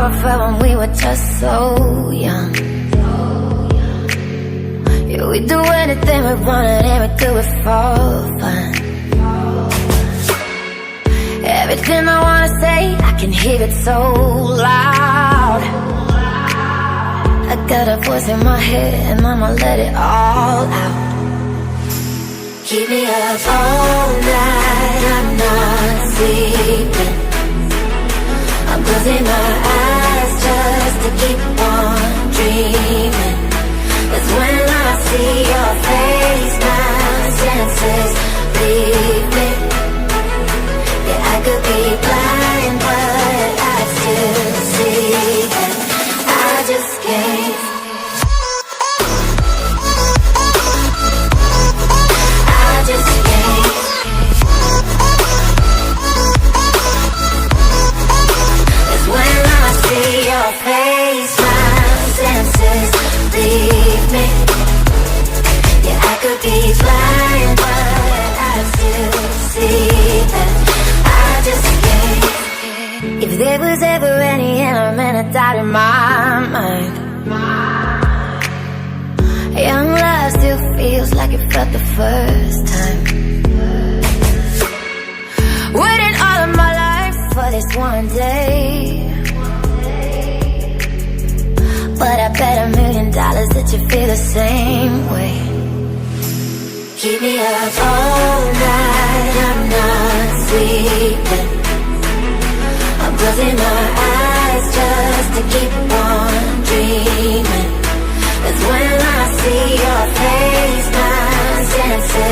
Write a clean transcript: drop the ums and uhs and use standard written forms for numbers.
how it felt when we were just so young. Yeah, we do anything we wanted and we do it for fun. Everything I wanna say, I can hear it so loud. I got a voice in my head and I'ma let it all out. Keep me up all night, I'm not sleeping. I'm closing my eyes just to keep on dreaming. 'Cause when I see your face, my senses leave me. Yeah, I could be blind, but I still see it. I just can't. I just can't. 'Cause when I see your face, my senses leave me. Yeah, I could be blind, but I still see it. I just can't. If there was ever any element of doubt in my mind, young love still feels like it felt the first time. Waiting all of my life for this one day, but I bet $1 million that you feel the same way. Keep me up all night, I'm not sleeping. I'm closing my eyes just to keep on dreaming. 'Cause when I see your face, my senses